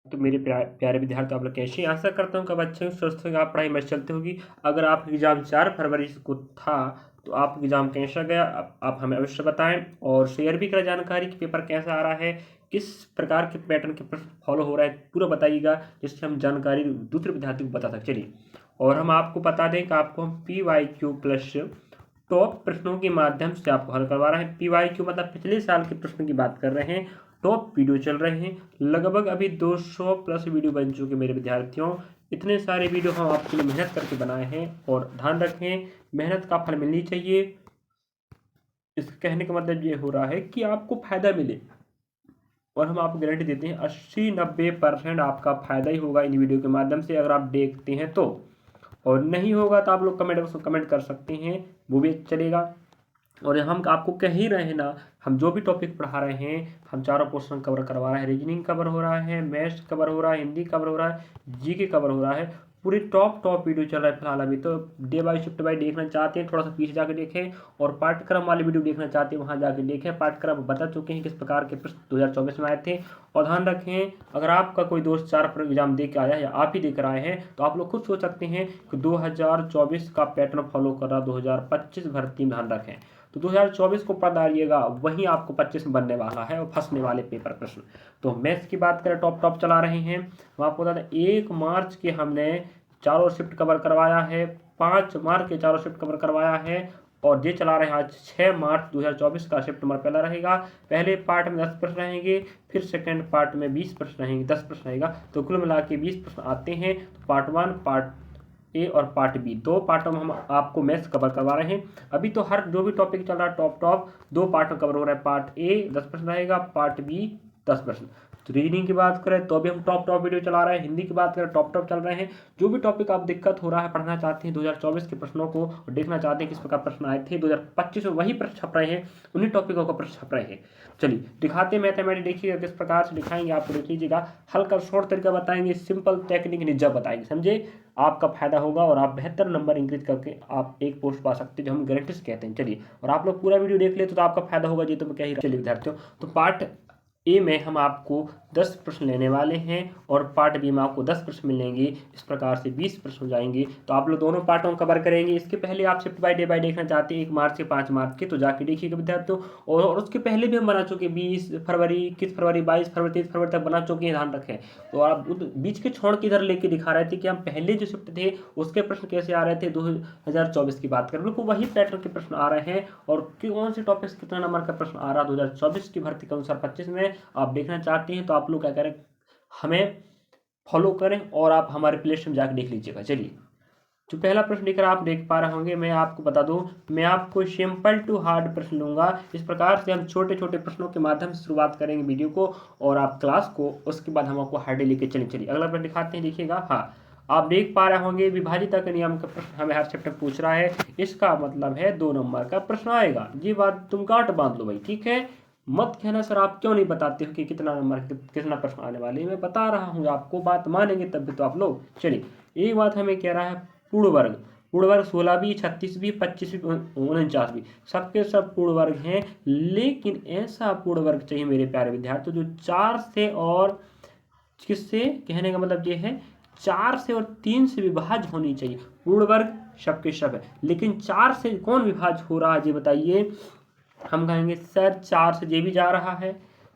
तो मेरे प्यारे विद्यार्थी, आप लोग कैसे हैं? आशा करता हूँ कि आप अच्छे स्वस्थ होंगे, आप पढ़ाई में चलते होगी। अगर आपका एग्जाम 4 फरवरी को था तो आपका एग्जाम कैसा गया आप हमें अवश्य बताएं, और शेयर भी करें जानकारी कि पेपर कैसा आ रहा है, किस प्रकार के पैटर्न के प्रश्न फॉलो हो रहा है, पूरा बताइएगा, जिससे हम जानकारी दूसरे विद्यार्थी को बता सकें। चलिए, और हम आपको बता दें कि आपको हम PYQ प्लस टॉप प्रश्नों के माध्यम से आपको हल करवा रहे हैं। PYQ मतलब पिछले साल के प्रश्न की बात कर रहे हैं। टॉप वीडियो चल रहे हैं, लगभग अभी 200 प्लस वीडियो बन चुके मेरे विद्यार्थियों। इतने सारे वीडियो हम आपके लिए मेहनत करके बनाए हैं, और ध्यान रखें, मेहनत का फल मिलनी चाहिए। इसका कहने का मतलब ये हो रहा है कि आपको फायदा मिले, और हम आपको गारंटी देते हैं 80-90% आपका फायदा ही होगा इन वीडियो के माध्यम से, अगर आप देखते हैं तो। और नहीं होगा तो आप लोग कमेंट कर सकते हैं, वो भी चलेगा। और हम आपको कह ही रहे हैं ना, हम जो भी टॉपिक पढ़ा रहे हैं, हम चारों पोर्शन कवर करवा रहे हैं। रीजनिंग कवर हो रहा है, मैथ्स कवर हो रहा है, हिंदी कवर हो रहा है, जीके कवर हो रहा है। पूरे टॉप वीडियो चल रहा है फिलहाल अभी तो। डे बाय शिफ्ट बाय देखना चाहते हैं, थोड़ा सा पीछे जाकर देखें, और पाठ्यक्रम वाले वीडियो देखना चाहते हैं, वहाँ जाकर देखें। पाठ्यक्रम बता चुके हैं किस प्रकार के प्रश्न 2024 में आए थे। और ध्यान रखें, अगर आपका कोई दोस्त 4 एग्जाम दे के आया है या आप ही देकर आए हैं, तो आप लोग खुद सोच सकते हैं कि 2024 का पैटर्न फॉलो कर रहा 2025 भर्ती में। ध्यान रखें, तो 2024 को पढ़ डालिएगा, वही आपको 25 में बनने वाला है, और फंसने वाले पेपर प्रश्न। तो मैथ्स की बात करें, टॉप चला रहे हैं। हम आपको बता दें 1 मार्च के हमने चारों शिफ्ट कवर करवाया है, 5 मार्च के चारों शिफ्ट कवर करवाया है, और ये चला रहे हैं आज 6 मार्च 2024 का शिफ्ट नंबर पहला रहेगा। पहले पार्ट में 10 प्रश्न रहेंगे, फिर सेकेंड पार्ट में 20 प्रश्न रहेंगे, 10 प्रश्न रहेगा, तो कुल मिला के 20 प्रश्न आते हैं। तो पार्ट 1, पार्ट ए और पार्ट बी, 2 पार्टों में हम आपको मैथ्स कवर करवा रहे हैं। अभी तो हर जो भी टॉपिक चल रहा है टॉप 2 पार्ट में कवर हो रहा है। पार्ट ए 10 प्रश्न रहेगा, पार्ट बी 10 प्रश्न। तो रीजनिंग की बात करें तो अभी हम टॉप वीडियो चला रहे हैं। हिंदी की बात करें टॉप चल रहे हैं। जो भी टॉपिक आप दिक्कत हो रहा है, पढ़ना चाहते हैं 2024 के प्रश्नों को, और देखना चाहते हैं किस प्रकार प्रश्न आए थे 2025 में, वही प्रश्न छप रहे हैं, उन्हीं टॉपिकों का प्रश्न छप रहे हैं। चलिए दिखाते हैं मैथमेटिक्स, देखिएगा किस प्रकार से दिखाएंगे आपको, देख लीजिएगा। हल्का शॉर्ट तरीका बताएंगे, सिंपल टेक्निक निजा बताएंगे, समझे, आपका फायदा होगा, और आप बेहतर नंबर इंक्रीज करके आप एक पोस्ट पा सकते हैं, जो हम गारंटी से कहते हैं। चलिए, और आप लोग पूरा वीडियो देख ले तो आपका फायदा होगा, जी तो मैं कह ही रहा। चलिए विद्यार्थियों, तो पार्ट ए में हम आपको 10 प्रश्न लेने वाले हैं, और पार्ट बी में आपको 10 प्रश्न मिलेंगे। इस प्रकार से 20 प्रश्न हो जाएंगे। तो आप लोग दोनों पार्टों कवर करेंगे। इसके पहले आप शिफ्ट बाय डे बाय देखना चाहते हैं 1 मार्च से 5 मार्च के, तो जाके देखिएगा विद्यार्थियों। और उसके पहले भी हम बना चुके, 20 फरवरी, 21 फरवरी, 22 फरवरी, 23 फरवरी तक बना चुके हैं, ध्यान रखें। तो आप बीच के छोड़ के इधर लेके दिखा रहे थे कि हम पहले जो शिफ्ट थे उसके प्रश्न कैसे आ रहे थे 2024 की बात करें, बिल्कुल वही पैटर्न के प्रश्न आ रहे हैं। और कौन से टॉपिक कितना नंबर का प्रश्न आ रहा है 2024 की भर्ती के अनुसार 25 में, आप देखना चाहते हैं तो आप लोग क्या करें, हमें फॉलो करें, और आप हमारे प्ले लिस्ट में जाकर देख लीजिएगा। चलिए, जो पहला प्रश्न दिख रहा है आप देख पा रहे होंगे, मैं आपको बता दूं, मैं आपको सिंपल टू हार्ड प्रश्न लूंगा। इस प्रकार से हम छोटे छोटे प्रश्नों के माध्यम से शुरुआत करेंगे वीडियो को, और आप क्लास को, उसके बाद हम आपको हार्ड लेके चलिए। अगला प्रश्न दिखाते हैं, देखिएगा। हाँ, आप देख पा रहे होंगे, विभाजिता के नियम का प्रश्न हमें हर चैप्टर पूछ रहा है। इसका मतलब है 2 नंबर का प्रश्न आएगा। ये बात तुम गांठ बांध लो भाई, ठीक है। मत कहना सर आप क्यों नहीं बताते हो कि कितना नंबर कितना प्रश्न आने वाले हैं। मैं बता रहा हूँ आपको, बात मानेंगे तब भी तो आप लोग। चलिए, एक बात हमें कह रहा है, पूर्ण वर्ग 16 भी, 36 भी, 25 भी, 49 भी, सबके सब पूर्ण वर्ग हैं। लेकिन ऐसा पूर्ण वर्ग चाहिए मेरे प्यारे विद्यार्थी, जो 4 से, और किससे, कहने का मतलब ये है 4 से और 3 से विभाज्य होनी चाहिए। पूर्ण वर्ग सबके सब है, लेकिन 4 से कौन विभाज्य हो रहा है ये बताइए। हम कहेंगे सर 4 से जे भी जा रहा है,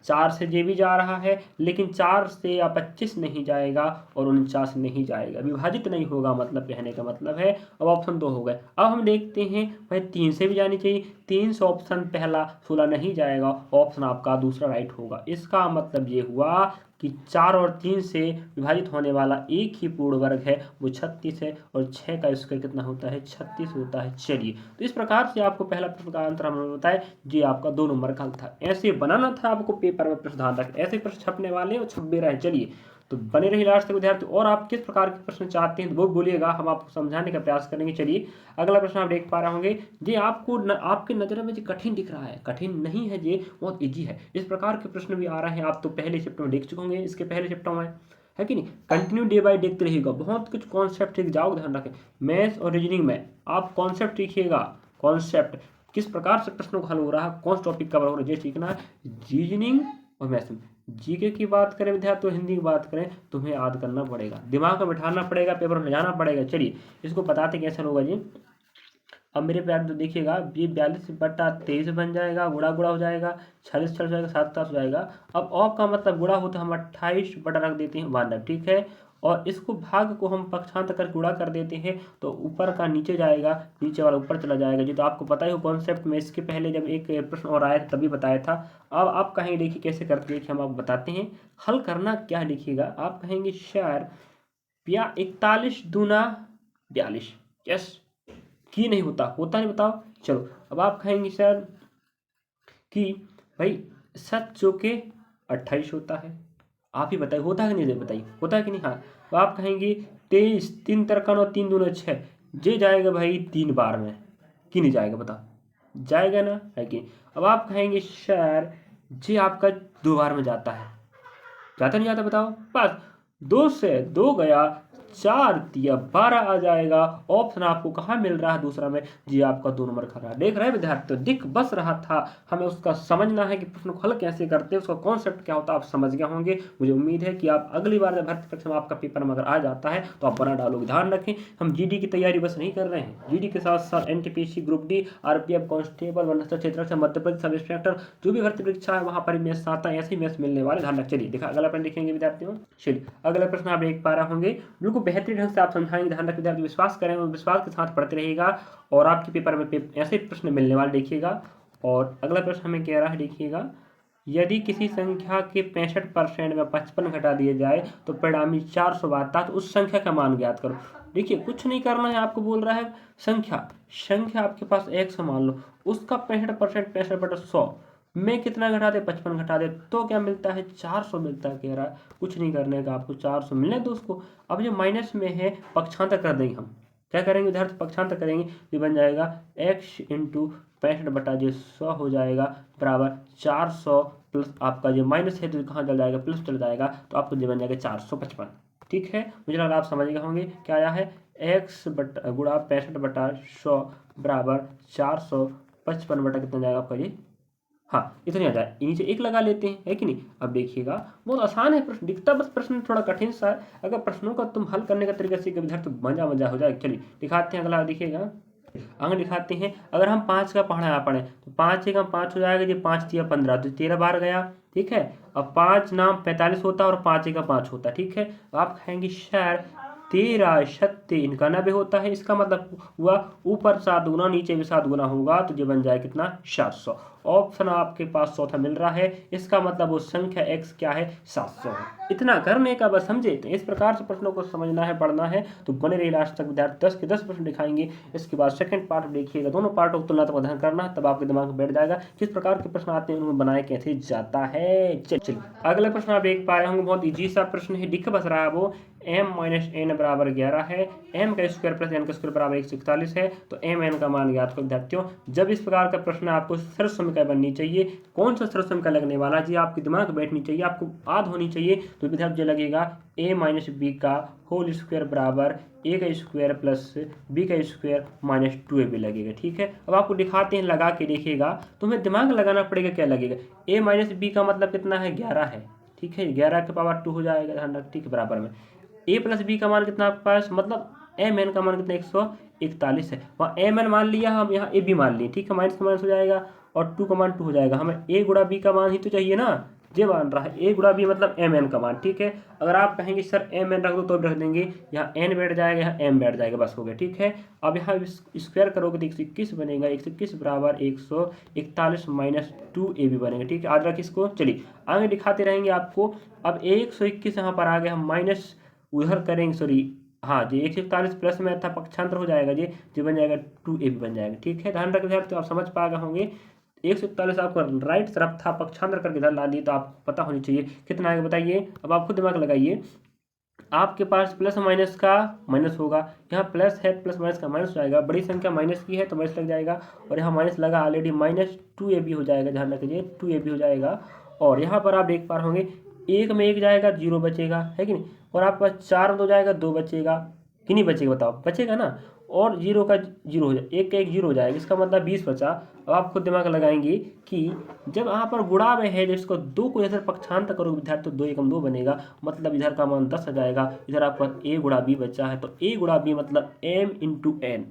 4 से जे भी जा रहा है, लेकिन 4 से या 25 नहीं जाएगा, और 49 नहीं जाएगा, विभाजित नहीं होगा, मतलब कहने का मतलब है। अब ऑप्शन 2 हो गए। अब हम देखते हैं भाई 3 से भी जानी चाहिए, 3 से ऑप्शन पहला 16 नहीं जाएगा, ऑप्शन आपका दूसरा राइट होगा। इसका मतलब ये हुआ कि 4 और 3 से विभाजित होने वाला एक ही पूर्ण वर्ग है, वो 36 है, और 6 का स्क्वायर कितना होता है, 36 होता है। चलिए, तो इस प्रकार से आपको पहला प्रश्न का आंसर हमने बताया, जी आपका 2 नंबर का था। ऐसे बनाना था आपको पेपर में प्रश्न, ध्यान रखें, ऐसे प्रश्न छपने वाले और छप भी रहे। चलिए, तो बने रहिए लास्ट तक विद्यार्थी। और आप किस प्रकार के प्रश्न चाहते हैं वो बोलिएगा, हम आपको समझाने का प्रयास करेंगे। चलिए, अगला प्रश्न आप देख पा रहे होंगे, ये आपको आपके नज़र में जो कठिन दिख रहा है, कठिन नहीं है, ये बहुत ईजी है। इस प्रकार के प्रश्न भी आ रहे हैं, आप तो पहले शिफ्ट में देख चुके होंगे, इसके पहले शिफ्ट में है कि नहीं। कंटिन्यू डे बाय देखते रहिएगा, बहुत कुछ कॉन्सेप्ट सीख जाओगे। ध्यान रखें, मैथ्स और रीजनिंग में आप कॉन्सेप्ट सीखिएगा, कॉन्सेप्ट किस प्रकार से प्रश्नों का हल हो रहा है, कौन सा टॉपिक कवर हो रहा है, ये सीखना है। रीजनिंग और मैथ्स में जीके की बात करें विद्यार्थी तो हिंदी की बात करें, तुम्हें याद करना पड़ेगा, दिमाग में बिठाना पड़ेगा, पेपर में ले जाना पड़ेगा। चलिए इसको बताते कैसे होगा जी। अब मेरे प्यार तो देखिएगा, ये 42/23 बन जाएगा, गुणा गुणा हो जाएगा, 46 हो जाएगा, 7 हो जाएगा। अब ऑफ का मतलब गुणा होता है, हम 28 बटा रख देते हैं 92, ठीक है। और इसको भाग को हम पक्षांतर कर गुणा कर देते हैं, तो ऊपर का नीचे जाएगा, नीचे वाला ऊपर चला जाएगा जी। तो आपको पता ही हो कॉन्सेप्ट में, इसके पहले जब एक प्रश्न और आया था तभी बताया था। अब आप कहेंगे देखिए कैसे करते हैं, कि हम आपको बताते हैं। हल करना क्या लिखिएगा, आप कहेंगे सर 41 दूना 42, यस की नहीं होता, होता नहीं बताओ। चलो अब आप कहेंगे सर कि भाई 7 चौके 28 होता है, आप ही बताइए होता है कि नहीं, बताइए होता है कि नहीं। हाँ, तो आप कहेंगे 23, 3 तिरकन और 3 दूना 6, जे जाएगा भाई 3 बार में, कि नहीं जाएगा बताओ, जाएगा ना, है कि। अब आप कहेंगे सर जे आपका 2 बार में जाता है, जाता नहीं जाता बताओ। बस 2 से 2 गया, 4 दिया 12 आ जाएगा। ऑप्शन आपको कहाँ मिल रहा है दूसरा में, जी आपका 2 नंबर खड़ा है। देख रहे हैं विद्यार्थी, तो दिख बस रहा था, हमें उसका समझना है कि प्रश्न को हल कैसे करते हैं, उसका कॉन्सेप्ट क्या होता है, आप समझ गए होंगे। मुझे उम्मीद है कि आप अगली बार जब भर्ती परीक्षा में आपका पेपर में अगर आ जाता है तो आप बना डालोगे। ध्यान रखें, हम जीडी की तैयारी बस नहीं कर रहे हैं, जीडी के साथ साथ NTPC, group D, RPF, constable, one क्षेत्र से मध्य प्रदेश सब इंस्पेक्टर, जो भी भर्ती परीक्षा है वहां पर मैथ्स आता है, ऐसे ही मैथ्स मिलने वाले। ध्यान रख, चलिए देखा अगला प्रश्न देखेंगे विद्यार्थियों। चलिए अगला प्रश्न आप देख पा रहे होंगे, बिल्कुल बेहतरीन ढंग से आप समझाएंगे। ध्यान रख विद्यार्थी, विश्वास करें और विश्वास के साथ पढ़ते रहिएगा, और आपके पेपर में ऐसे प्रश्न मिलने वाले देखिएगा। और अगला प्रश्न हमें कह रहा है, देखिएगा, यदि किसी संख्या के 65% में 55 घटा दिए जाए तो परिणामी 400 आता है, तो उस संख्या का मान ज्ञात करो। देखिए कुछ नहीं करना है, आपको बोल रहा है संख्या आपके पास 100 मान लो, उसका 65% 65/100 में कितना घटा दे, 55 घटा दे, तो क्या मिलता है, 400 मिलता है। कह रहा है कुछ नहीं करने का, आपको 400 मिलने दो उसको। अब जो माइनस में है पक्षांतर कर देंगे हम, क्या करेंगे विद्यार्थी, पक्षांतर करेंगे, ये बन जाएगा x इंटू 65/100 हो जाएगा बराबर 400 प्लस आपका जो माइनस है तो कहाँ चल जाएगा, प्लस चल जाएगा, तो आपको जो बन जाएगा 455। ठीक है, मुझे लग रहा है आप समझ गए होंगे क्या आया है, x गुणा 65/100 बराबर 455 बटा कितना जाएगा आपका ये, हाँ इतनी आ जाए, नीचे 1 लगा लेते हैं, है कि नहीं। अब देखिएगा बहुत आसान है प्रश्न, दिखता बस प्रश्न थोड़ा कठिन सा है, अगर प्रश्नों का तुम हल करने का तरीका सीख विद्यार्थी तो मजा हो जाए। चलिए दिखाते हैं अगला, देखिएगा आगे दिखाते हैं। अगर हम 5 का पढ़ा पढ़े तो 5 एक 5 हो जाएगा जी, 5 दिया 15 तो 13 बार गया, ठीक है। अब 5 नाम 45 होता है और 5 एक 5 होता है, ठीक है। तो आप कहेंगे सर 13 सत्ते 91 होता है, इसका मतलब हुआ ऊपर 7 गुना नीचे भी 7 गुना होगा, तो ये बन जाए कितना, 700। ऑप्शन आपके पास चौथा मिल रहा है, इसका मतलब वो संख्या x क्या है, 700 है। इतना करने का बस समझे, तो इस प्रकार से प्रश्नों को समझना है, पढ़ना है, तो बने रहिए लास्ट तक विद्यार्थी। 10 के 10 प्रश्न दिखाएंगे, इसके बाद सेकंड पार्ट देखिएगा, दोनों पार्टों को तुलनात्मक अध्ययन करना, तब आपके दिमाग में बैठ जाएगा किस प्रकार के प्रश्न आते हैं, उन्हें बनाए कैसे जाता है। चलिए अगला प्रश्न आप देख पा रहे होंगे, बहुत ईजी सा प्रश्न है, दिख बस रहा है वो, m-n बराबर 11 है, m का स्क्वायर प्लस n का स्क्वायर बराबर 141 है, तो m n का मान ज्ञात करो विद्यार्थियों। जब इस प्रकार का प्रश्न आपको सरल समीकरण बननी चाहिए, कौन सा सरल समीकरण लगने वाला जी, आपके दिमाग में बैठनी चाहिए, आपको याद होनी चाहिए, तो विद्यार्थी लगेगा a माइनस बी का होल स्क्वायर बराबर a का स्क्वायर प्लस b का स्क्वायर माइनस 2ab लगेगा, ठीक है। अब आपको दिखाते हैं, लगा के देखिएगा, तुम्हें दिमाग लगाना पड़ेगा, क्या लगेगा, a माइनस बी का मतलब कितना है, 11 है, ठीक है, 11 के पावर 2 हो जाएगा, ध्यान रख, ठीक बराबर में a प्लस बी का मान कितना आपके पास, मतलब एम एन का मान कितना 141 है, वहाँ एम एन मान लिया हम, यहाँ ए बी मान लिए, ठीक है, माइनस का माइनस हो जाएगा और 2 का मान 2 हो जाएगा, हमें ए गुणा बी का मान ही तो चाहिए ना, ये मान रहा है ए गुणा बी मतलब एम एन का मान, ठीक है। अगर आप कहेंगे सर एम एन रख दो तो रख देंगे, यहाँ एन बैठ जाएगा, यहाँ एम बैठ जाएगा, बस हो गया, ठीक है। अब यहाँ स्क्वायर करोगे तो 121 बनेगा, 121 बराबर 141 माइनस 2ab बनेगा, ठीक है। आज रख इसको, चलिए आगे दिखाते रहेंगे आपको। अब 121 यहाँ पर आ गया, हम माइनस उधर करेंगे, सॉरी हाँ जी, 141 प्लस में था, पक्षांतर हो जाएगा जी बन जाएगा 2ab बन जाएगा, ठीक है। ध्यान रख विद्यार्थी, तो आप समझ पा गए होंगे, 141 आपका राइट तरफ था, पक्षांतर करके इधर ला दिए, तो आप पता होनी चाहिए कितना आएगा बताइए। अब आप खुद दिमाग लगाइए, आपके पास प्लस माइनस का माइनस होगा, यहाँ प्लस है प्लस माइनस का माइनस हो जाएगा, बड़ी संख्या माइनस की है तो माइनस लग जाएगा, और यहाँ माइनस लगा ऑलरेडी, माइनस 2ab हो जाएगा, ध्यान रखिए 2ab हो जाएगा। और यहाँ पर आप देख पा रहे होंगे, 1 में 1 जाएगा 0 बचेगा, है कि नहीं, और आपके पास 4 में 2 जाएगा 2 बचेगा, कि नहीं बचेगा बताओ, बचेगा ना। और जीरो का जीरो हो जाए, एक का एक जीरो हो जाएगा, इसका मतलब 20 बचा। अब आप खुद दिमाग लगाएंगे कि जब यहाँ पर गुणा में है, जब इसको 2 को इधर पक्षांतर करोगे विद्यार्थी तो 2 एकम 2 बनेगा, मतलब इधर का मान 10 आ जाएगा। इधर आपका a गुणा b बचा है, तो a गुणा b मतलब m into N,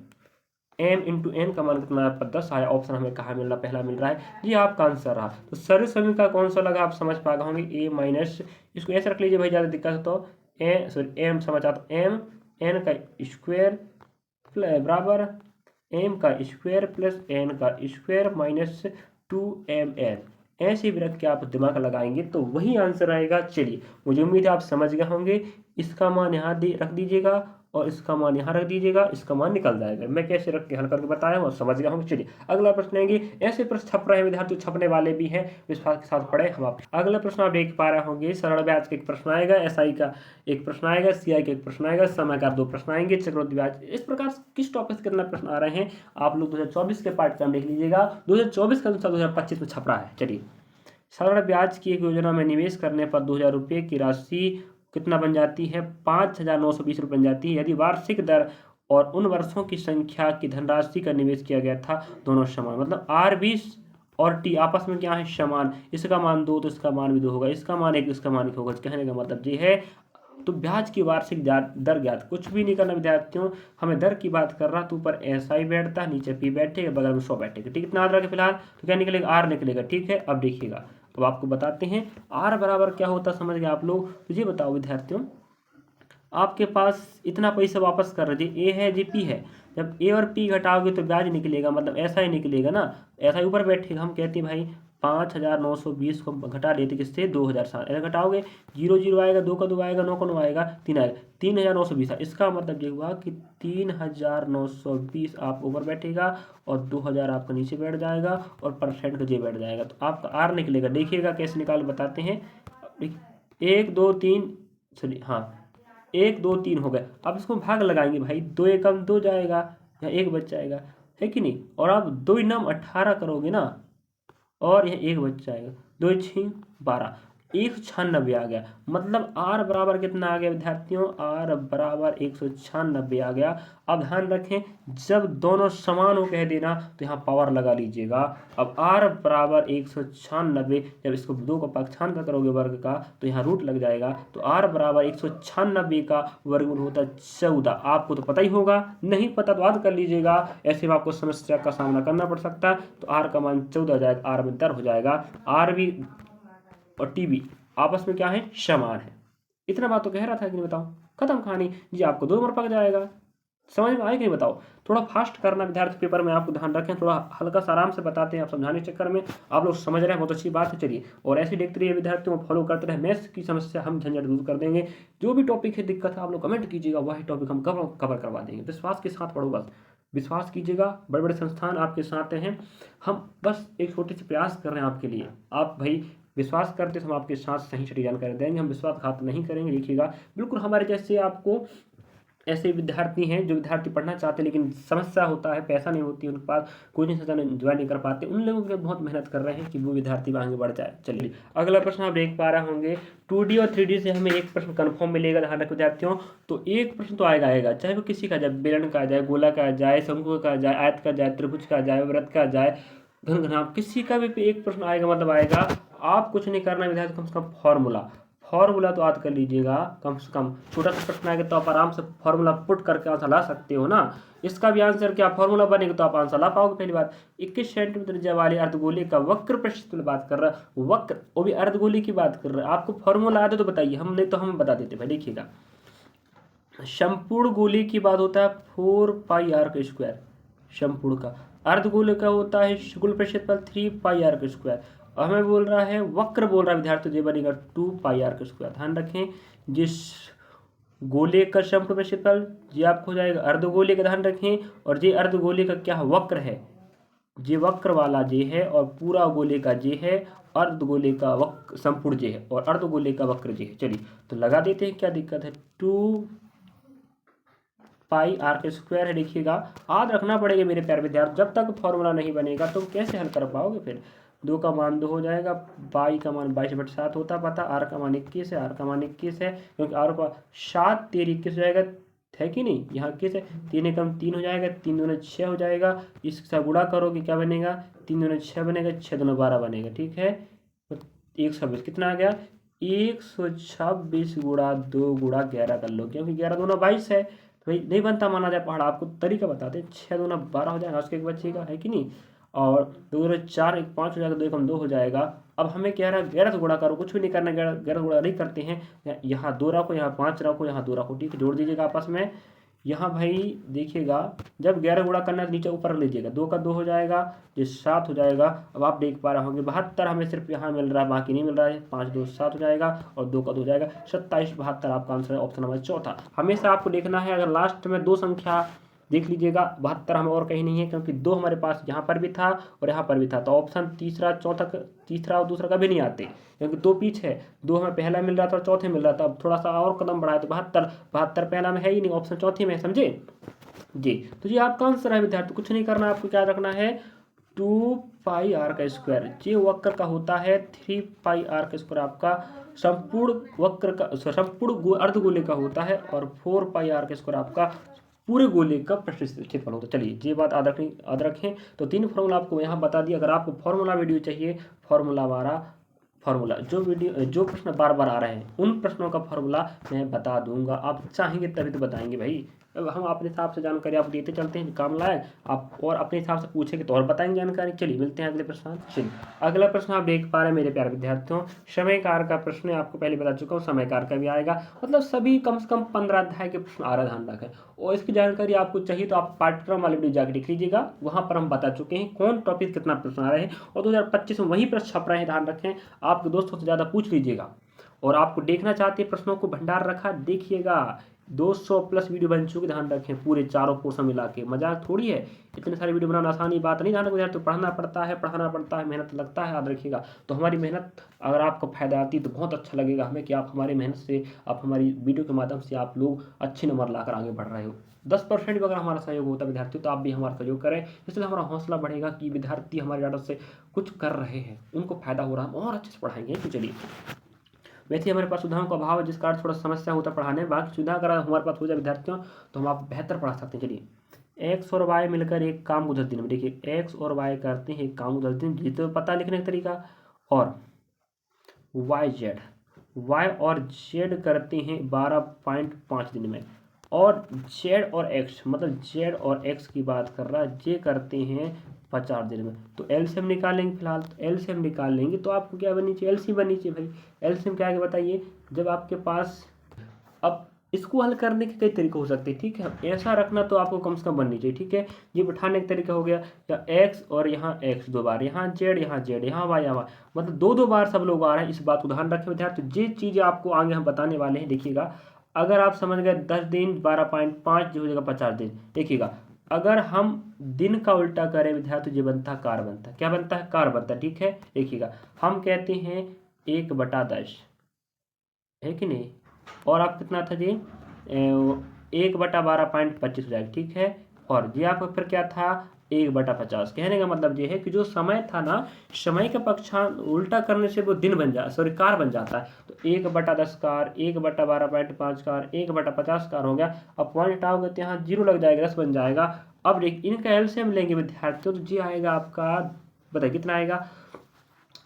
m into N का मान कितना आपका 10 आया। ऑप्शन हमें कहाँ मिल रहा, पहला मिल रहा है, ये आपका आंसर रहा। तो सरल समीकरण का कौन सा लगा आप समझ पा गए होंगे, a माइनस, इसको ऐसे रख लीजिए भाई, ज़्यादा दिक्कत है तो एम समझ आता, एम एन का स्क्वायर बराबर एम का स्क्वायर प्लस एन का स्क्वायर माइनस 2mn, ऐसे भी रख के आप दिमाग लगाएंगे तो वही आंसर आएगा। चलिए, मुझे उम्मीद है आप समझ गए होंगे। इसका मान यहाँ रख दीजिएगा और इसका मान यहाँ रख दीजिएगा, इसका मान निकल जाएगा। मैं कैसे रख के हल करके बताया हूँ, समझ गए होंगे। चलिए अगला प्रश्न आएंगे, ऐसे प्रश्न छप रहे हैं विद्यार्थी, छपने वाले भी हैं, विश्वास के साथ पढ़े हम आप। अगला प्रश्न आप देख पा रहे होंगे, सरल ब्याज का एक प्रश्न आएगा, एसआई का एक प्रश्न आएगा, सीआई का एक प्रश्न आएगा, समय का 2 प्रश्न आएंगे, चक्रवृद्धि ब्याज। इस प्रकार किस टॉपिक से कितना प्रश्न आ रहे हैं आप लोग 2024 के पाठ्यक्रम देख लीजिएगा, 2024 का अनुसार 2025 में छप रहा है। चलिए, सरल ब्याज की एक योजना में निवेश करने पर 2000 रुपये की राशि कितना बन जाती है, 5920 रुपये बन जाती है, यदि वार्षिक दर और उन वर्षों की संख्या की धनराशि का निवेश किया गया था दोनों समान, मतलब R20 और T आपस में क्या है, समान। इसका मान 2 तो इसका मान भी 2 होगा, इसका मान 1 इसका मान 1 होगा। कहने का मतलब ये है, तो ब्याज की वार्षिक दर ज्ञात, कुछ भी नहीं करना विद्यार्थियों, हमें दर की बात कर रहा तो ऊपर SI बैठता है, नीचे P बैठेगा, बगल में 100 बैठेगा। ठीक, इतना याद रखें फिलहाल। तो क्या निकलेगा, R निकलेगा। ठीक है, अब देखिएगा, अब आपको बताते हैं R बराबर क्या होता है, समझ गए आप लोग। तो ये बताओ विद्यार्थियों, आपके पास इतना पैसा वापस कर रहे, A है जी P है, जब A और P घटाओगे तो ब्याज निकलेगा, मतलब ऐसा ही निकलेगा ना, ऐसा ही ऊपर बैठेगा। हम कहते हैं भाई 5920 को घटा देते किससे, 2007, ऐसा घटाओगे 0 0 आएगा, 2 का 2 आएगा, 9 का 9 आएगा, 3 आएगा, 3920। इसका मतलब ये हुआ कि 3920 आप ऊपर बैठेगा और 2000 आपका नीचे बैठ जाएगा और परसेंट का जे बैठ जाएगा, तो आपका आर निकलेगा। देखिएगा कैसे निकाल, बताते हैं। 1 2 3, चलिए हाँ 1 2 3 हो गए। अब इसको भाग लगाएंगे भाई, 2 एकम 2 जाएगा, यहाँ 1 बच जाएगा, है कि नहीं। और आप 2 नम 18 करोगे ना, और यह 1 बच जाएगा, 2 6 12, 196 आ गया। मतलब R बराबर कितना आ गया विद्यार्थियों, R बराबर 196 आ गया। अब ध्यान रखें, जब दोनों समान हो कह देना तो यहाँ पावर लगा लीजिएगा। अब R बराबर 196, जब इसको 2 का पक्षांतर करोगे वर्ग का तो यहाँ रूट लग जाएगा, तो R बराबर 196 का वर्गमूल होता है 14। आपको तो पता ही होगा, नहीं पता तो याद कर लीजिएगा, ऐसे में आपको समस्या का सामना करना पड़ सकता है। तो R का मान 14 जाएगा, R में दर हो जाएगा, R भी और TB आपस में क्या है, समान है। इतना बात तो कह रहा था कि नहीं, बताओ, खत्म कहानी जी। आपको 2 नंबर पक जाएगा, समझ में आए कि नहीं बताओ। थोड़ा फास्ट करना विद्यार्थी, पेपर में आपको ध्यान रखें, थोड़ा हल्का सा आराम से बताते हैं, आप समझाने के चक्कर में आप लोग समझ रहे हैं, बहुत अच्छी बात है। चलिए, और ऐसे देखते रहिए विद्यार्थियों, फॉलो करते रहे, मैथ्स की समस्या हम झंझट दूर कर देंगे। जो भी टॉपिक है दिक्कत है आप लोग कमेंट कीजिएगा, वही टॉपिक हम कवर करवा देंगे। विश्वास के साथ पढ़ो, बस विश्वास कीजिएगा, बड़े बड़े संस्थान आपके साथ हैं, हम बस एक छोटे से प्रयास कर रहे हैं आपके लिए। आप भाई विश्वास करते तो हम आपके साथ सही सही जानकारी देंगे, हम विश्वासघात नहीं करेंगे। देखिएगा, बिल्कुल हमारे जैसे आपको ऐसे विद्यार्थी हैं जो विद्यार्थी पढ़ना चाहते हैं लेकिन समस्या होता है, पैसा नहीं होती उनके पास, कोचिंग सेंटर ज्वाइन नहीं कर पाते, उन लोगों के बहुत मेहनत कर रहे हैं कि वो विद्यार्थी आगे बढ़ जाए। चलिए, अगला प्रश्न आप देख पा रहे होंगे, 2D और 3D से हमें एक प्रश्न कन्फर्म मिलेगा, ध्यान रखो विद्यार्थियों। तो एक प्रश्न तो आएगा, चाहे वो किसी का जाए, बेलन का जाए, गोला का जाए, शंकु का जाए, आयत का जाए, त्रिभुज का जाए, वृत्त का जाए, घन, किसी का भी एक प्रश्न आएगा, मतलब आएगा। आप कुछ नहीं करना विद्यार्थी, कम से कम फॉर्मूला तो याद कर लीजिएगा, कम से कम छोटा सा प्रश्न आएगा तो आप आराम से फॉर्मूला पुट करके आंसर ला सकते हो ना। इसका भी आंसर क्या, फॉर्मूला बनेगा तो आप आंसर ला पाओगे। पहली बात, 21 सेंटीमीटर त्रिज्या वाले अर्धगोले का वक्र प्रक्षेपण बात कर रहा है, वक्र वो भी अर्धगोले की बात कर रहा है। आपको फॉर्मूला आता तो बताइए, हम नहीं तो हम बता देते भाई। देखिएगा, संपूर्ण गोले की बात होता है 4πr², संपूर्ण का। अर्धगोले का होता है कुल प्रक्षेपण 3πr²। हमें बोल रहा है वक्र, बोल रहा है विद्यार्थी, ये बनेगा 2πr²। ध्यान रखें, जिस गोले का संपूर्ण प्रक्षेपण ये आपको हो जाएगा अर्धगोले का, ध्यान रखें। और ये अर्धगोले का क्या वक्र है, ये वक्र वाला जे है, और पूरा गोले का जे है, अर्धगोले का वक्र संपूर्ण जे है, और अर्धगोले का वक्र जे है। चलिए तो लगा देते हैं, क्या दिक्कत है, 2πr² है। देखिएगा, याद रखना पड़ेगा मेरे प्यारे विद्यार्थी, जब तक फॉर्मूला नहीं बनेगा तो कैसे हल कर पाओगे फिर। 2 का मान 2 हो जाएगा, पाई का मान 22/7 होता पता, आर का मान 21 है, आर का मान 21 है, क्योंकि आर का 7 3 21 हो जाएगा, है कि नहीं। यहाँ किस है 3 एकम 3 हो जाएगा, 3 दूना 6 हो जाएगा, इसके साथ गुणा करोगे क्या बनेगा 3 दूना 6 बनेगा, 6 दूना 12 बनेगा। ठीक है, तो 126 कितना आ गया 126 गुणा 2 गुणा 11 कर लो, क्योंकि 11 दूना 22 है, तो भाई नहीं बनता माना जाए पहाड़। आपको तरीका बताते 6 दूना 12 हो जाएगा, उसके एक बचेगा, है कि नहीं। और 2 दूना 4 1 5 हो जाएगा, 2 एकम 2 हो जाएगा। अब हमें क्या रहा 11 से गुणा करो, कुछ भी नहीं करना, 11 गुणा नहीं करते हैं। यहाँ 2 रखो, यहाँ 5 रखो, यहाँ 2 रखो, ठीक है, जोड़ दीजिएगा आपस में। यहाँ भाई देखिएगा जब 11 गुणा करना है तो नीचे ऊपर रख लीजिएगा, 2 का 2 हो जाएगा, ये 7 हो जाएगा। अब आप देख पा रहे होंगे 72 हमें सिर्फ यहाँ मिल रहा है, बाकी नहीं मिल रहा है। 5 2 7 हो जाएगा और 2 का 2 हो जाएगा, 27 72 आपका आंसर है, ऑप्शन नंबर चौथा। हमेशा आपको देखना है, अगर लास्ट में 2 संख्या देख लीजिएगा, 72 हमें और कहीं नहीं है, क्योंकि 2 हमारे पास यहाँ पर भी था और यहाँ पर भी था, तो ऑप्शन तीसरा चौथा तीसरा और दूसरा कभी नहीं आते, क्योंकि 2 पीछे है। 2 हमें पहला मिल रहा था और चौथे मिल रहा था, अब थोड़ा सा और कदम बढ़ाए तो 72 पहला में है ही नहीं, ऑप्शन चौथे में, समझे जी। तो ये आपका आंसर है विद्यार्थी, कुछ नहीं करना, आपको क्या रखना है 2 पाई आर का स्क्वायर। ये वक्र का होता है 3 पाई आर का स्क्वायर आपका संपूर्ण वक्र का संपूर्ण अर्धगोले का होता है, और 4 पाई आर का स्क्वायर आपका पूरे गोले का प्रतिष्ठित होता है। चलिए ये बात याद रखें। तो 3 फॉर्मूला आपको यहाँ बता दिया। अगर आपको फॉर्मूला वीडियो चाहिए, फॉर्मूला जो प्रश्न बार बार आ रहे हैं उन प्रश्नों का फॉर्मूला मैं बता दूंगा, आप चाहेंगे तभी तो बताएंगे भाई। अब हम अपने हिसाब से जानकारी आप देते चलते हैं, काम लायक आप और अपने हिसाब से पूछेंगे तो और बताएंगे जानकारी। चलिए मिलते हैं अगले प्रश्न। चलिए अगला प्रश्न आप देख पा रहे हैं मेरे प्यारे विद्यार्थियों, समय कार का प्रश्न है, आपको पहले बता चुका हूँ, समय कार का भी आएगा, मतलब सभी कम से कम 15 अध्याय के प्रश्न आ रहे, ध्यान रखें। और इसकी जानकारी आपको चाहिए तो आप पाठ्यक्रम वाले वीडियो जाकर देख लीजिएगा, वहां पर हम बता चुके हैं कौन टॉपिक कितना प्रश्न आ रहे हैं, और 2025 में वही प्रश्न छप रहे हैं, ध्यान रखें। आपके दोस्तों से ज़्यादा पूछ लीजिएगा, और आपको देखना चाहते हैं प्रश्नों को भंडार रखा, देखिएगा 200 प्लस वीडियो बन चुके, ध्यान रखें, पूरे चारों पोर्शन मिला के। मजाक थोड़ी है, इतने सारे वीडियो बनाना आसानी बात नहीं, ध्यान रखें। तो पढ़ना पड़ता है, पढ़ाना पड़ता है, मेहनत लगता है, याद रखिएगा। तो हमारी मेहनत अगर आपको फायदा आती है तो बहुत अच्छा लगेगा हमें कि आप हमारी मेहनत से, आप हमारी वीडियो के माध्यम से आप लोग अच्छे नंबर लाकर आगे बढ़ रहे हो। 10% भी अगर हमारा सहयोग होता है विद्यार्थी, तो आप भी हमारा सहयोग करें, इसलिए हमारा हौसला बढ़ेगा कि विद्यार्थी हमारे डाटा से कुछ कर रहे हैं, उनको फायदा हो रहा है, हम और अच्छे से पढ़ाएंगे। तो चलिए, वैसे हमारे पास सुविधाओं का अभाव है, जिस कारण थोड़ा समस्या होता है पढ़ाने में, बाकी सुविधा अगर हमारे पास हो जाए विद्यार्थियों तो हम आप बेहतर पढ़ा सकते हैं। चलिए एक्स और वाई मिलकर एक काम को 10 दिन में, देखिए एक्स और वाई करते हैं एक काम को 10 दिन, ये तो पता लिखने का तरीका, और वाई और जेड करते हैं 12.5 दिन में, और जेड और एक्स, मतलब जेड और एक्स की बात कर रहा है, जे करते हैं 50 दिन में। तो एलसीएम निकालेंगे, फिलहाल तो एलसीएम निकाल लेंगे, तो आपको क्या बननी चाहिए एलसीएम बननी चाहिए भाई। एलसीएम क्या है बताइए, जब आपके पास, अब इसको हल करने के कई तरीके हो सकते हैं, ठीक है, ऐसा रखना तो आपको कम से कम बननी चाहिए, ठीक है। ये बिठाने का तरीका हो गया, या एक्स और यहाँ एक्स 2 बार, यहाँ जेड यहाँ वाई, मतलब 2 बार सब लोग आ रहे हैं, इस बात को ध्यान रखें विद्यार्थी। तो ये चीज़ें आपको आगे हम बताने वाले हैं, देखिएगा। अगर आप समझ गए 10 दिन 12.5 जो हो जाएगा 50 दिन, देखिएगा। अगर हम दिन का उल्टा करें विद्यार्थी, ये बनता है कार बनता है, क्या बनता है कार बनता है, ठीक है। देखिएगा हम कहते हैं 1/10, है कि नहीं, और आप कितना था जी 1/12.25 हो जाएगा, ठीक है। और ये आपका फिर क्या था 1/50। कहने का मतलब ये है कि जो समय था ना, समय का पक्षांश उल्टा करने से वो दिन बन जाता, सॉरी कार बन जाता है। तो 1/10 कार, 1/12.5 कार, 1/50 कार हो गया। अब पॉइंट हटाओगे तो यहाँ 0 लग जाएगा, 10 बन जाएगा। अब देखिए इनका एलसीएम लेंगे विद्यार्थियों, तो जी आएगा आपका, बताइए कितना आएगा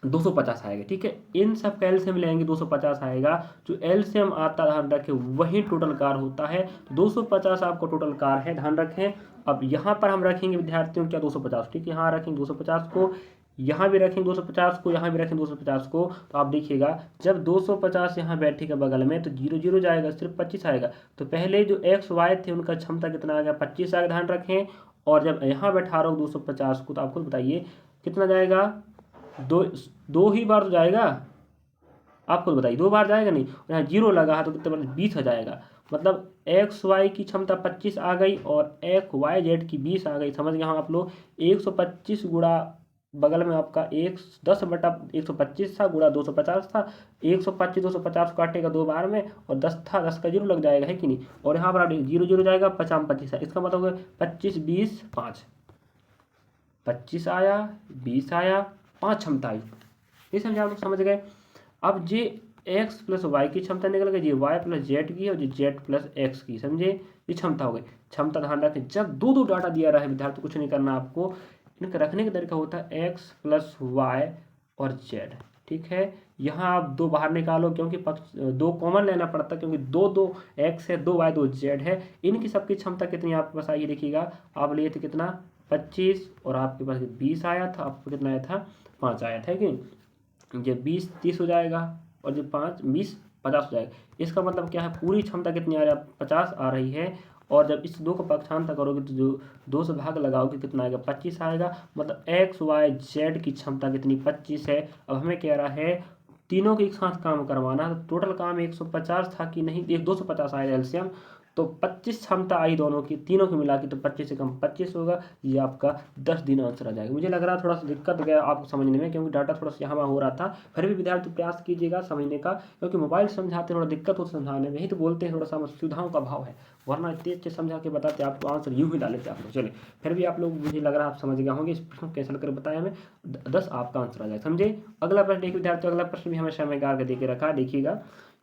250 आएगा, ठीक है। इन सब का एलसीएम लेंगे 250 आएगा, जो एलसीएम आता है ध्यान रखें वही टोटल कार होता है। 250 आपको टोटल कार है, ध्यान रखें। अब यहाँ पर हम रखेंगे विद्यार्थियों क्या 250, ठीक है, यहाँ रखेंगे 250 को, यहाँ भी रखेंगे 250 को, यहाँ भी रखेंगे 250 को। तो आप देखिएगा जब 250 यहाँ बैठेगा बगल में तो 0 0 जाएगा, सिर्फ 25 आएगा। तो पहले जो एक्स वाई थे उनका क्षमता कितना आ गया 25 आएगा, ध्यान रखें। और जब यहाँ बैठा रहा हूँ 250 को, तो आप खुद बताइए कितना जाएगा, दो ही बार तो जाएगा, आप खुद बताइए 2 बार जाएगा नहीं, यहाँ 0 लगा है तो कितने बार 20 हो जाएगा। मतलब एक्स वाई की क्षमता 25 आ गई और एक्स वाई जेड की 20 आ गई, समझ गए हम आप लोग। 125 गुणा बगल में आपका 10/125 था, गुणा 250 था, 125 250 काटेगा 2 बार में, और 10 था, 10 का 0 लग जाएगा, है कि नहीं। और यहाँ पर 0 0 जाएगा, 50 25 है, इसका मतलब 25 20 5, 25 आया, 20 आया, 5 क्षमता आई, ये समझ आप लोग समझ गए। अब ये एक्स प्लस वाई की क्षमता निकल गई, ये वाई प्लस जेड की और ये जेड प्लस एक्स की, समझे, ये क्षमता हो गई। क्षमता ध्यान रखें, जब दो दो डाटा दिया रहा है विद्यार्थी, कुछ नहीं करना आपको, इनका रखने का तरीका होता है एक्स प्लस वाई और जेड, ठीक है। यहाँ आप दो बाहर निकालो, क्योंकि पक्ष दो कॉमन लेना पड़ता है, क्योंकि दो दो एक्स है, दो वाई दो जेड है। इनकी सबकी क्षमता कितनी आपके पास आई देखिएगा, आप लिए थे कितना 25 और आपके पास 20 आया था, आपको कितना आया था 5 आया था कि ये 20 30 हो जाएगा और जो 5 20 50 हो जाएगा। इसका मतलब क्या है, पूरी क्षमता कितनी आ रही है 50 आ रही है। और जब इस दो को पक्षांतर करोगे तो जो 2 से भाग लगाओगे कितना आएगा 25 आएगा। मतलब एक्स वाई जेड की क्षमता कितनी 25 है। अब हमें कह रहा है तीनों के एक साथ काम करवाना, तो टोटल काम 150 था कि नहीं, 250 आया एलसीएम, तो 25 क्षमता आई दोनों की, तीनों की मिला के, तो 25 से कम 25 होगा, ये आपका 10 दिन आंसर आ जाएगा। मुझे लग रहा है थोड़ा सा दिक्कत गया आपको समझने में, क्योंकि डाटा थोड़ा सा यहाँ हो रहा था, फिर भी विद्यार्थी प्रयास कीजिएगा समझने का, क्योंकि मोबाइल समझाते थोड़ा दिक्कत होता समझाने में, यही तो बोलते हैं थोड़ा सा सुविधाओं का अभाव है, वरना तेज से समझा के बताते आपको आंसर यूँ ही डाले थे आप लोग। चलिए फिर भी आप लोग, मुझे लग रहा है आप समझ गए होंगे, इस प्रश्न कैंसिल कर बताया हमें 10 आपका आंसर आ जाए, समझे। अगला प्रश्न देखिए विद्यार्थी, अगला प्रश्न भी हमें समय कार के दे के रखा है, देखिएगा।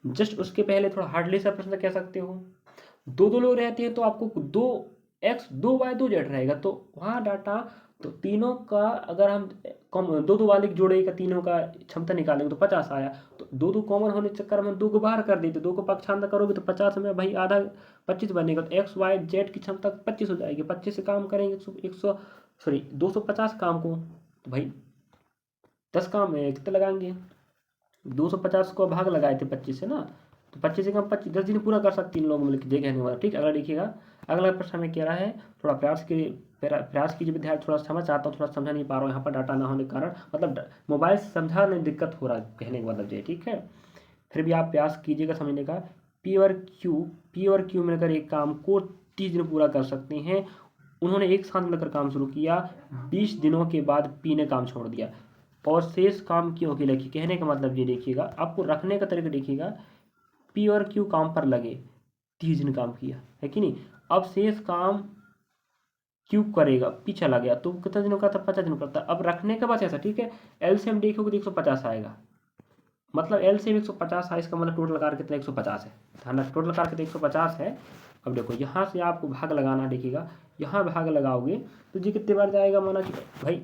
जस्ट उसके पहले थोड़ा हार्डली सा प्रश्न कह सकते हो, दो दो लोग रहते हैं तो आपको दो एक्स दो वाई दो जेड रहेगा, तो वहाँ डाटा, तो तीनों का अगर हम कम दो दो वाले जोड़े का तीनों का क्षमता निकालेंगे तो 50 आया, तो दो दो कॉमन होने के चक्कर में दो को बाहर कर देते, दो को पक्षांतर करोगे तो 50 में भाई आधा 25 बनेगा, तो एक्स वाई जेड की क्षमता 25 हो जाएगी। 25 से काम करेंगे 100 सॉरी 250 काम को, तो भाई 10 काम में कितना लगाएंगे, 250 को भाग लगाए थे 25 से ना, तो 25 से कम 25 10 दिन पूरा कर सकते इन लोगों में, ये कहने वाला, ठीक। अगला देखिएगा, अगला प्रश्न हमें कह रहा है, थोड़ा प्रयास कीजिए विद्यार्थी, थोड़ा समझ आता हूँ, थोड़ा समझ नहीं पा रहा हूँ यहाँ पर डाटा ना होने के कारण, मतलब मोबाइल से समझाने में दिक्कत हो रहा है, कहने का मतलब ये, ठीक है। फिर भी आप प्रयास कीजिएगा समझने का। पी और क्यू मिलकर एक काम को 30 दिन पूरा कर सकते हैं। उन्होंने एक साथ मिलकर काम शुरू किया, 20 दिनों के बाद पी ने काम छोड़ दिया और शेष काम क्यों अकेले की। कहने का मतलब ये देखिएगा, आपको रखने का तरीका देखिएगा, पी और क्यू काम पर लगे, 30 दिन काम किया है कि नहीं, अब शेष काम क्यू करेगा, पी चला गया, तो कितना दिनों का था 50 दिनों का था। अब रखने का बस ऐसा, ठीक है, एलसीएम देखोगे तो 150 आएगा, मतलब एलसीएम 150 है, इसका मतलब टोटल कार कितना 150 है, ध्यान रख टोटल कार कितना 150 है। अब देखो यहाँ से आपको भाग लगाना, देखिएगा यहाँ भाग लगाओगे तो जी कितने बार जाएगा, माना कि भाई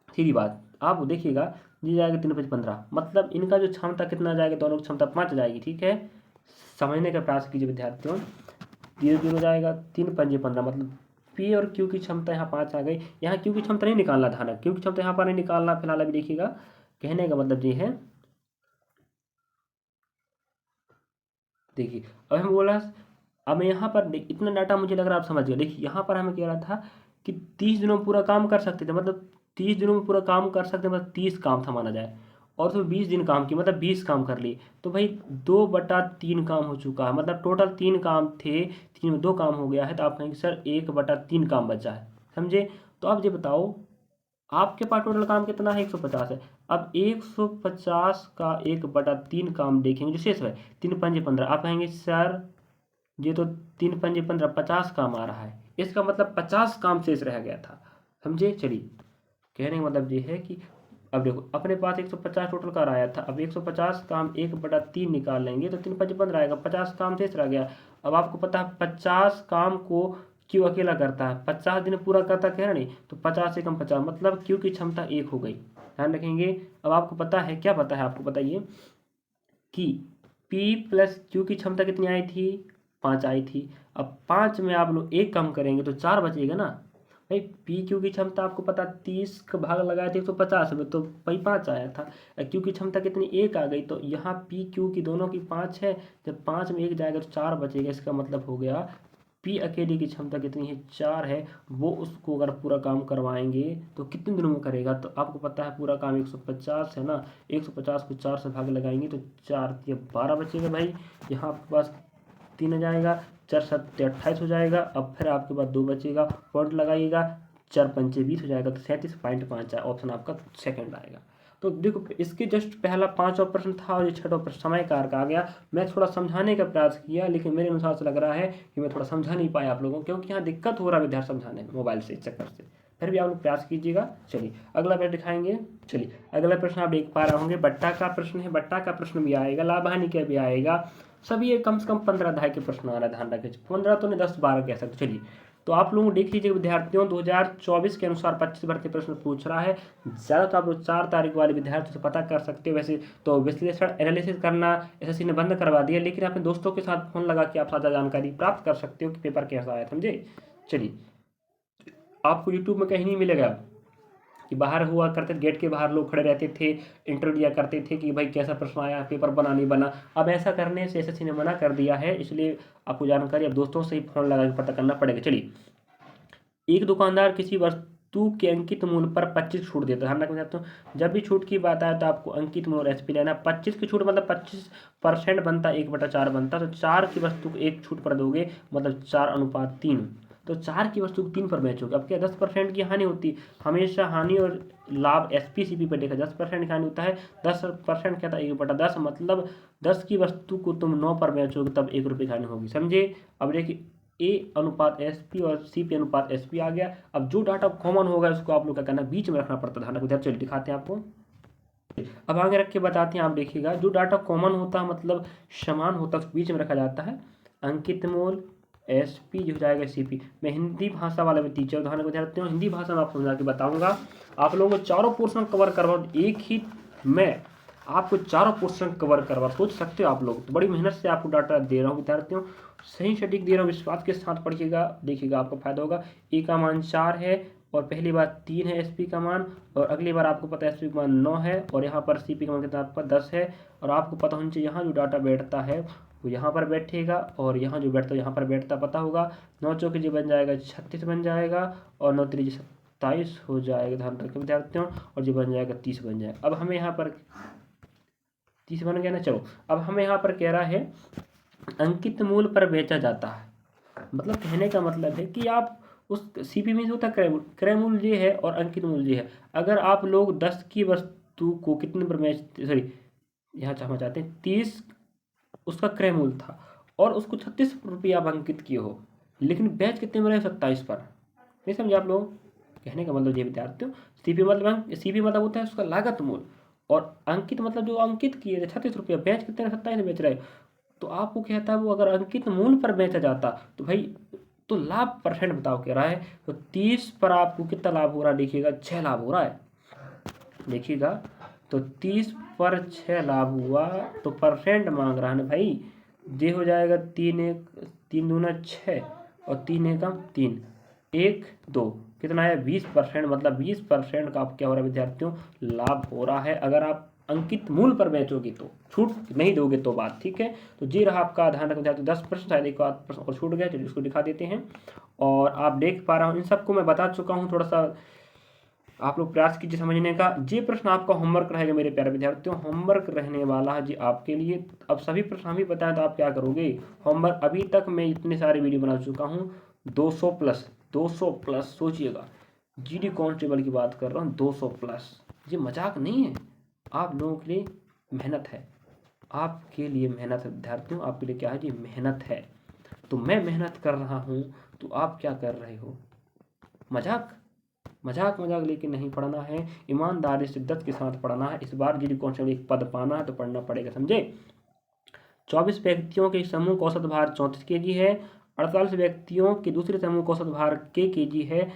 सीधी बात आप देखिएगा, जी जाएगा 3 5 15, मतलब इनका जो क्षमता कितना जाएगा, दोनों की क्षमता 5 जाएगी, ठीक है। समझने का प्रयास कीजिए विद्यार्थियों, 0 0 जाएगा, 3 5 15, मतलब पी और क्यू की क्षमता यहाँ 5 आ गई। यहाँ क्यू की क्षमता नहीं निकालना, ध्यान रख क्यू की क्षमता यहाँ पर नहीं निकालना फिलहाल, अभी देखिएगा। कहने का मतलब ये है, देखिए अब हम बोला, अब यहाँ पर इतना डाटा मुझे लग रहा है आप समझ गए। देखिए यहाँ पर हमें कह रहा था कि 30 दिनों में पूरा काम कर सकते थे, मतलब 30 दिनों में पूरा काम कर सकते हैं, मतलब 30 काम था माना जाए, और तो 20 दिन काम किए, मतलब 20 काम कर लिए, तो भाई 2/3 काम हो चुका है, मतलब टोटल 3 काम थे, 3 में 2 काम हो गया है, तो आप कहेंगे सर 1/3 काम बचा है, समझे। तो अब ये बताओ आपके पास टोटल काम कितना है 150 है। अब 150 का 1/3 काम देखेंगे जो शेष है, 3 5 15, आप कहेंगे सर ये तो 3 5 15 50 काम आ रहा है, इसका मतलब 50 काम शेष रह गया था, समझे। चलिए कहने का मतलब ये है कि अब देखो अपने पास 150 टोटल कार आया था, अब 150 काम 1/3 निकाल लेंगे तो 3 5 15 आएगा, 50 काम शेष रह गया। अब आपको पता है 50 काम को क्यों अकेला करता है, 50 दिन पूरा करता कह रहे नहीं, तो 50 से कम 50, मतलब क्यू की क्षमता 1 हो गई, ध्यान रखेंगे। अब आपको पता है, क्या पता है आपको, बताइए कि पी प्लस क्यू की क्षमता कितनी आई थी 5 आई थी। अब 5 में आप लोग 1 कम करेंगे तो 4 बचेगा ना भाई। पी क्यू की क्षमता आपको पता 30 का भाग लगाए थे 150 में, तो भाई 5 आया था। क्यू की क्षमता कितनी 1 आ गई, तो यहाँ पी क्यू की दोनों की 5 है, जब 5 में 1 जाएगा तो 4 बचेगा, इसका मतलब हो गया पी अकेले की क्षमता कितनी है 4 है। वो उसको अगर पूरा काम करवाएंगे तो कितने दिनों में करेगा, तो आपको पता है पूरा काम 150 है ना, 150 को 4 से भाग लगाएंगे तो 4 या 12 बचेगा भाई। यहाँ आपके पास 3 आ जाएगा, 4 7 28 हो जाएगा। अब फिर आपके पास 2 बचेगा, पॉइंट लगाइएगा, 4 पंचे 20 हो जाएगा, तो 37.5 ऑप्शन आपका सेकंड आएगा। तो देखो इसके जस्ट पहला 5वां प्रश्न था और ये 6वां प्रश्न समय कार का आ गया। मैं थोड़ा समझाने का प्रयास किया, लेकिन मेरे अनुसार से लग रहा है कि मैं थोड़ा समझा नहीं पाया आप लोगों को, क्योंकि यहाँ दिक्कत हो रहा है विद्यार्थी समझाने में मोबाइल से, इस चक्कर से। फिर भी आप लोग प्रयास कीजिएगा। चलिए अगला प्रश्न दिखाएंगे। चलिए अगला प्रश्न आप देख पा रहे होंगे, बट्टा का प्रश्न है। बट्टा का प्रश्न भी आएगा, लाभ हानि का भी आएगा, सभी ये कम से कम 15 अध्याय के प्रश्न आ रहा है, ध्यान रखें। 15 तो नहीं, 10-12 कह सकते। चलिए तो आप लोग देख लीजिए विद्यार्थियों, 2024 के अनुसार 25 भर्ती प्रश्न पूछ रहा है। ज़्यादा तो आप लोग 4 तारीख वाले विद्यार्थियों से पता कर सकते हो। वैसे तो विश्लेषण एनालिसिस करना एसएससी ने बंद करवा दिया, लेकिन अपने दोस्तों के साथ फोन लगा के आप साझा जानकारी प्राप्त कर सकते हो कि पेपर कैसा आया, समझे। चलिए आपको यूट्यूब में कहीं नहीं मिलेगा कि बाहर हुआ करते, गेट के बाहर लोग खड़े रहते थे, इंटरव्यू दिया करते थे कि भाई कैसा प्रश्न आया, पेपर बना नहीं बना। अब ऐसा करने से एसएससी ने मना कर दिया है, इसलिए आपको जानकारी अब दोस्तों से ही फोन लगा के पता करना पड़ेगा। चलिए, एक दुकानदार किसी वस्तु के अंकित मूल्य पर 25 छूट देता है। हम रखना चाहते हूँ, जब भी छूट की बात आए तो आपको अंकित मूल्य और एसपी लेना। 25 की छूट मतलब 25% बनता, 1/4 बनता, तो 4 की वस्तु को 1 छूट पर दोगे, मतलब 4:3। तो 4 की वस्तु 3 पर मैच होगी। अब क्या 10% की हानि होती, हमेशा हानि और लाभ एसपी सीपी पर देखा, 10% की हानि होता है, 10% क्या था, 1/10, मतलब 10 की वस्तु को तुम 9 पर मैच होगी, तब 1 रुपये की हानि होगी, समझे। अब देखिए ए अनुपात एसपी और सीपी अनुपात एसपी आ गया। अब जो डाटा कॉमन होगा उसको आप लोग क्या करना, बीच में रखना पड़ता है। उधर चलिए दिखाते हैं आपको, अब आगे रख के बताते हैं। आप देखिएगा जो डाटा कॉमन होता है मतलब समान होता है, बीच में रखा जाता है। अंकित मूल एसपी जो हो जाएगा सीपी। मैं हिंदी भाषा वाला भी टीचर उदाहरण को ध्यान हूँ, हिंदी भाषा में आपको समझा के बताऊंगा। आप लोगों को चारों पोर्शन कवर करवा, एक ही मैं आपको चारों पोर्शन कवर करवा, सोच सकते हो आप लोग। तो बड़ी मेहनत से आपको डाटा दे रहा हूँ विद्यार्थियों, सही सटीक दे रहा हूँ, विश्वास के साथ पढ़िएगा, देखिएगा आपको फायदा होगा। ए का मान 4 है और पहली बार 3 है एसपी का मान, और अगली बार आपको पता है एसपी का मान 9 है, और यहाँ पर सीपी का मान कितना आपका 10 है। और आपको पता होना चाहिए यहाँ जो डाटा बैठता है वो यहाँ पर बैठेगा, और यहाँ जो बैठता है यहाँ पर बैठता, पता होगा। 9 चौके जी बन जाएगा 36 बन जाएगा, और 9 त्रिजी 27 हो जाएगा, ध्यान रखें विद्यार्थियों, और जो बन जाएगा 30 बन जाएगा। अब हमें यहाँ पर 30 बन गया ना। चलो अब हमें यहाँ पर कह रहा है अंकित मूल्य पर बेचा जाता है, मतलब कहने का मतलब है कि आप उस सीपी में होता है क्रय मूल्य ये है और अंकित मूल्य ये है। अगर आप लोग 10 की वस्तु को कितने पर बेच, सॉरी यहाँ हम चाहते हैं 30 उसका क्रय मूल्य था और उसको 36 रुपये आप अंकित किए हो, लेकिन बेच कितने में रहे, 27 पर। नहीं समझे आप लोग, कहने का मतलब ये विद्यार्थियों, सीपी मतलब होता है उसका लागत मूल्य, और अंकित मतलब जो अंकित किए थे 36 रुपये, बेच कितने 27 में बेच रहे। तो आपको कहता है वो अगर अंकित मूल्य पर बेचा जाता तो भाई तो लाभ परसेंट बताओ कह रहा है। तो 30 पर आपको कितना लाभ हो रहा है, देखिएगा 6 लाभ हो रहा है, देखिएगा। तो 30 पर 6 लाभ हुआ, तो परसेंट मांग रहा है ना भाई, ये हो जाएगा 3 दूना 6 और 3 एकम 3, 1 2 कितना है 20%, मतलब 20% का आप क्या हो रहा है विद्यार्थियों, लाभ हो रहा है। अगर आप अंकित मूल्य पर बेचोगे तो, छूट नहीं दोगे तो बात ठीक है। तो जी रहा आपका, ध्यान रखना चाहते 10%, शायद एक बात प्रश्न और छूट गया, चलिए उसको दिखा देते हैं। और आप देख पा रहा हूँ इन सबको मैं बता चुका हूँ, थोड़ा सा आप लोग प्रयास कीजिए समझने का। ये प्रश्न आपका होमवर्क रहेगा मेरे प्यारे विद्यार्थियों, होमवर्क रहने वाला है जी आपके लिए। अब सभी प्रश्न हम ही बताएं तो आप क्या करोगे होमवर्क। अभी तक मैं इतने सारे वीडियो बना चुका हूँ, 200 प्लस सोचिएगा, जीडी कांस्टेबल की बात कर रहा हूँ, 200 प्लस। ये मजाक नहीं है, आप लोगों के लिए मेहनत है, आपके लिए मेहनत है विद्यार्थियों, आपके लिए क्या है जी, मेहनत है। तो मैं मेहनत कर रहा हूँ तो आप क्या कर रहे हो, मजाक मजाक लेके नहीं पढ़ना है, ईमानदारी शिद्दत के साथ पढ़ना है। इस बार जीडी कांस्टेबल एक पद पाना है तो पढ़ना पड़ेगा, समझे। 24 व्यक्तियों के समूह का औसत भार 34 kg है, 48 व्यक्तियों के दूसरे समूह का औसत भार kg है।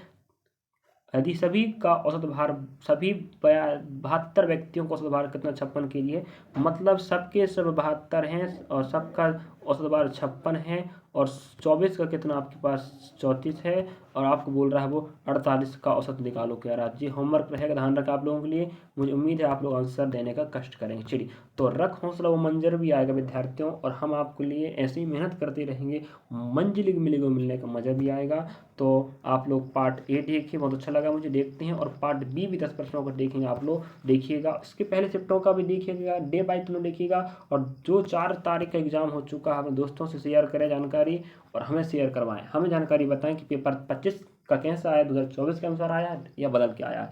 यदि सभी 72 व्यक्तियों का औसत भार कितना, 56 kg है, मतलब सबके सब 72 हैं और सबका औसत भार 56 है, और 24 का कितना आपके पास 34 है, और आपको बोल रहा है वो 48 का औसत निकालो कह रहा है जी। होमवर्क रहेगा, ध्यान रखा आप लोगों के लिए, मुझे उम्मीद है आप लोग आंसर देने का कष्ट करेंगे। चलिए तो रख हौसला, वो मंजर भी आएगा विद्यार्थियों, और हम आपके लिए ऐसे ही मेहनत करते रहेंगे, मंजिल मिलेगा, मिलने का मज़ा भी आएगा। तो आप लोग पार्ट ए देखिए, बहुत अच्छा लगा मुझे, देखते हैं, और पार्ट बी भी 10 प्रश्नों का देखेंगे, आप लोग देखिएगा, इसके पहले चैप्टरों का भी देखिएगा, डे बाय डे देखिएगा। और जो 4 तारीख का एग्जाम हो चुका है, अपने दोस्तों से शेयर करें जानकारी, और हमें शेयर करवाएं, हमें जानकारी बताएं कि पेपर 25 का कैसा आया, 2024 के अनुसार आया है या बदल के आया है,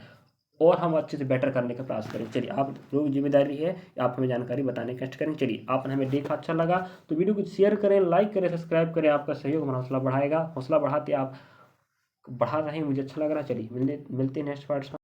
और हम अच्छे से बेटर करने का प्रयास करें। चलिए आप लोग जिम्मेदारी है, आप हमें जानकारी बताने का कष्ट करें। चलिए आपने हमें देखा, अच्छा लगा तो वीडियो को शेयर करें, लाइक करें, सब्सक्राइब करें, आपका सहयोग हमारा हौसला बढ़ाएगा, हौसला बढ़ाते आप बढ़ा रहे हैं, मुझे अच्छा लग रहा है। चलिए मिलते हैं नेक्स्ट पार्ट्स में।